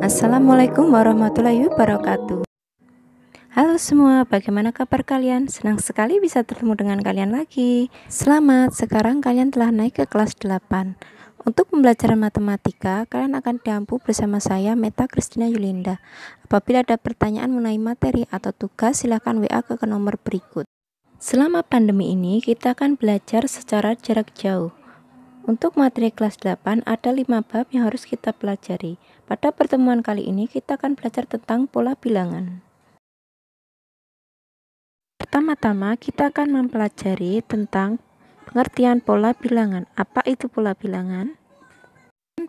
Assalamualaikum warahmatullahi wabarakatuh. Halo semua, bagaimana kabar kalian? Senang sekali bisa bertemu dengan kalian lagi. Selamat, sekarang kalian telah naik ke kelas 8. Untuk pembelajaran matematika, kalian akan diampu bersama saya, Meta Kristina Yulinda. Apabila ada pertanyaan mengenai materi atau tugas, silakan WA ke nomor berikut. Selama pandemi ini, kita akan belajar secara jarak jauh. Untuk materi kelas 8 ada 5 bab yang harus kita pelajari. Pada pertemuan kali ini kita akan belajar tentang pola bilangan. Pertama-tama kita akan mempelajari tentang pengertian pola bilangan. Apa itu pola bilangan?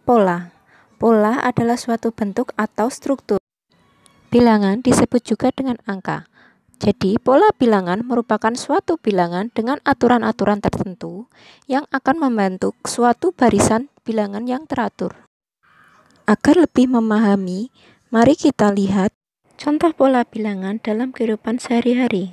Pola. Pola adalah suatu bentuk atau struktur. Bilangan disebut juga dengan angka. Jadi, pola bilangan merupakan suatu bilangan dengan aturan-aturan tertentu yang akan membentuk suatu barisan bilangan yang teratur. Agar lebih memahami, mari kita lihat contoh pola bilangan dalam kehidupan sehari-hari.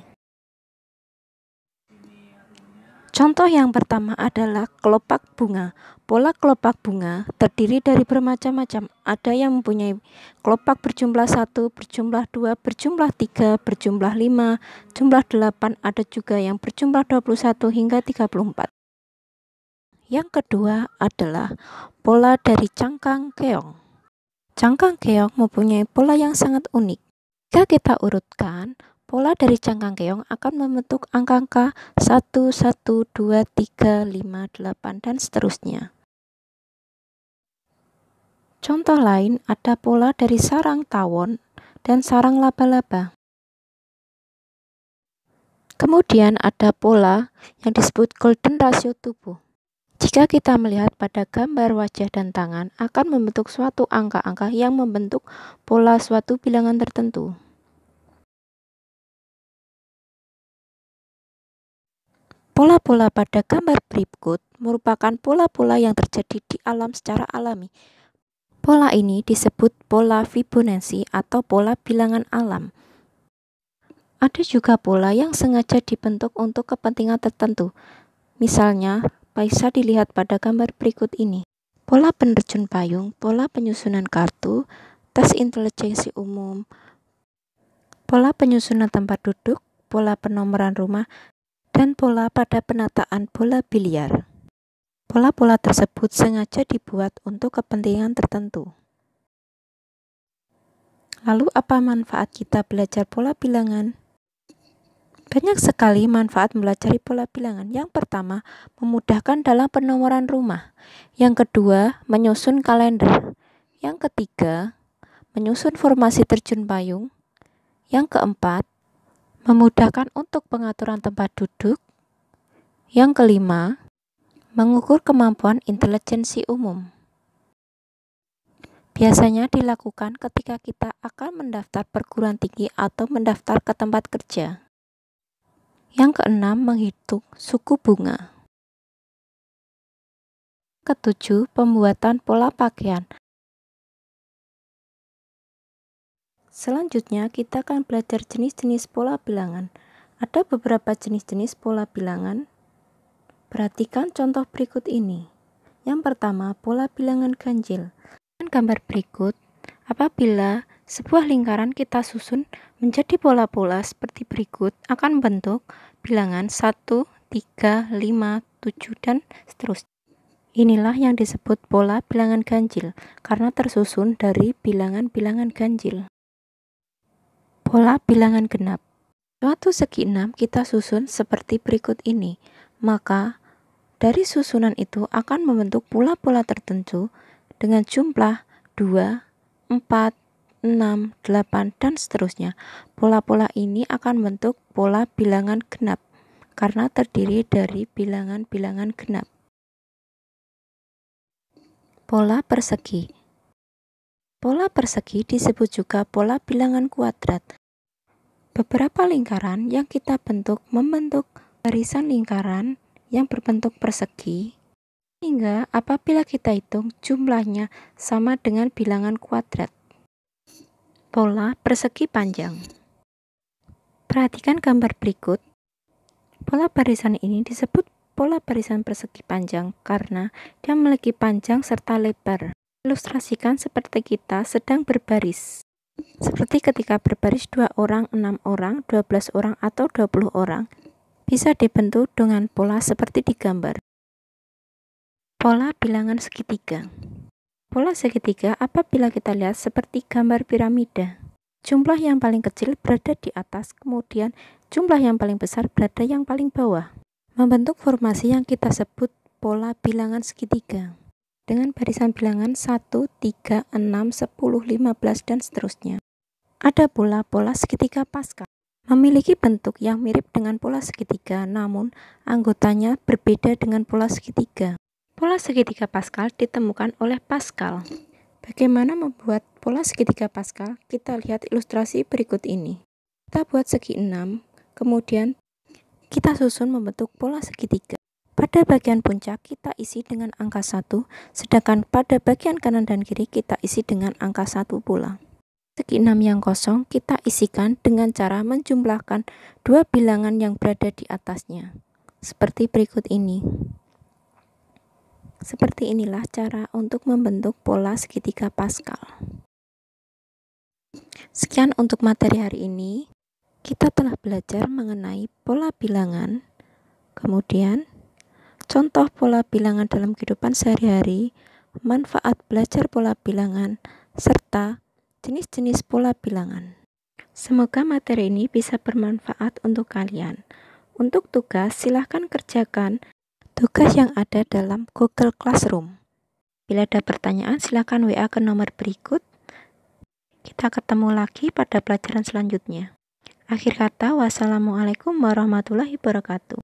Contoh yang pertama adalah kelopak bunga. Pola kelopak bunga terdiri dari bermacam-macam. Ada yang mempunyai kelopak berjumlah 1, berjumlah 2, berjumlah 3, berjumlah 5, jumlah 8, ada juga yang berjumlah 21 hingga 34. Yang kedua adalah pola dari cangkang keong. Cangkang keong mempunyai pola yang sangat unik. Jika kita urutkan, pola dari cangkang keong akan membentuk angka-angka 1, 1, 2, 3, 5, 8, dan seterusnya. Contoh lain ada pola dari sarang tawon dan sarang laba-laba. Kemudian ada pola yang disebut golden ratio tubuh. Jika kita melihat pada gambar wajah dan tangan, akan membentuk suatu angka-angka yang membentuk pola suatu bilangan tertentu. Pola-pola pada gambar berikut merupakan pola-pola yang terjadi di alam secara alami. Pola ini disebut pola Fibonacci atau pola bilangan alam. Ada juga pola yang sengaja dibentuk untuk kepentingan tertentu. Misalnya, bisa dilihat pada gambar berikut ini. Pola penerjun payung, pola penyusunan kartu, tes intelijensi umum, pola penyusunan tempat duduk, pola penomoran rumah, dan pola pada penataan bola biliar. Pola-pola tersebut sengaja dibuat untuk kepentingan tertentu. Lalu apa manfaat kita belajar pola bilangan? Banyak sekali manfaat mempelajari pola bilangan. Yang pertama, memudahkan dalam penomoran rumah. Yang kedua, menyusun kalender. Yang ketiga, menyusun formasi terjun payung. Yang keempat, memudahkan untuk pengaturan tempat duduk. Yang kelima, mengukur kemampuan intelijensi umum. Biasanya dilakukan ketika kita akan mendaftar perguruan tinggi atau mendaftar ke tempat kerja. Yang keenam, menghitung suku bunga. Ketujuh, pembuatan pola pakaian. Selanjutnya, kita akan belajar jenis-jenis pola bilangan. Ada beberapa jenis-jenis pola bilangan. Perhatikan contoh berikut ini. Yang pertama, pola bilangan ganjil. Dengan gambar berikut, apabila sebuah lingkaran kita susun menjadi pola-pola seperti berikut, akan membentuk bilangan 1, 3, 5, 7, dan seterusnya. Inilah yang disebut pola bilangan ganjil, karena tersusun dari bilangan-bilangan ganjil. Pola bilangan genap. Suatu segi 6 kita susun seperti berikut ini, maka dari susunan itu akan membentuk pola-pola tertentu dengan jumlah 2, 4, 6, 8, dan seterusnya. Pola-pola ini akan membentuk pola bilangan genap karena terdiri dari bilangan-bilangan genap. Pola persegi. Pola persegi disebut juga pola bilangan kuadrat. Beberapa lingkaran yang kita bentuk membentuk barisan lingkaran yang berbentuk persegi, sehingga apabila kita hitung jumlahnya sama dengan bilangan kuadrat. Pola persegi panjang. Perhatikan gambar berikut. Pola barisan ini disebut pola barisan persegi panjang karena dia memiliki panjang serta lebar. Ilustrasikan seperti kita sedang berbaris. Seperti ketika berbaris 2 orang, 6 orang, 12 orang, atau 20 orang, bisa dibentuk dengan pola seperti di gambar. Pola bilangan segitiga. Pola segitiga apabila kita lihat seperti gambar piramida. Jumlah yang paling kecil berada di atas, kemudian jumlah yang paling besar berada yang paling bawah. Membentuk formasi yang kita sebut pola bilangan segitiga. Dengan barisan bilangan 1, 3, 6, 10, 15, dan seterusnya. Ada pula pola segitiga Pascal. Memiliki bentuk yang mirip dengan pola segitiga, namun anggotanya berbeda dengan pola segitiga. Pola segitiga Pascal ditemukan oleh Pascal. Bagaimana membuat pola segitiga Pascal? Kita lihat ilustrasi berikut ini. Kita buat segi 6, kemudian kita susun membentuk pola segitiga. Pada bagian puncak kita isi dengan angka 1, sedangkan pada bagian kanan dan kiri kita isi dengan angka 1 pula. Segi 6 yang kosong kita isikan dengan cara menjumlahkan 2 bilangan yang berada di atasnya. Seperti berikut ini. Seperti inilah cara untuk membentuk pola segitiga Pascal. Sekian untuk materi hari ini. Kita telah belajar mengenai pola bilangan, kemudian contoh pola bilangan dalam kehidupan sehari-hari, manfaat belajar pola bilangan, serta jenis-jenis pola bilangan. Semoga materi ini bisa bermanfaat untuk kalian. Untuk tugas, silahkan kerjakan tugas yang ada dalam Google Classroom. Bila ada pertanyaan, silahkan WA ke nomor berikut. Kita ketemu lagi pada pelajaran selanjutnya. Akhir kata, wassalamualaikum warahmatullahi wabarakatuh.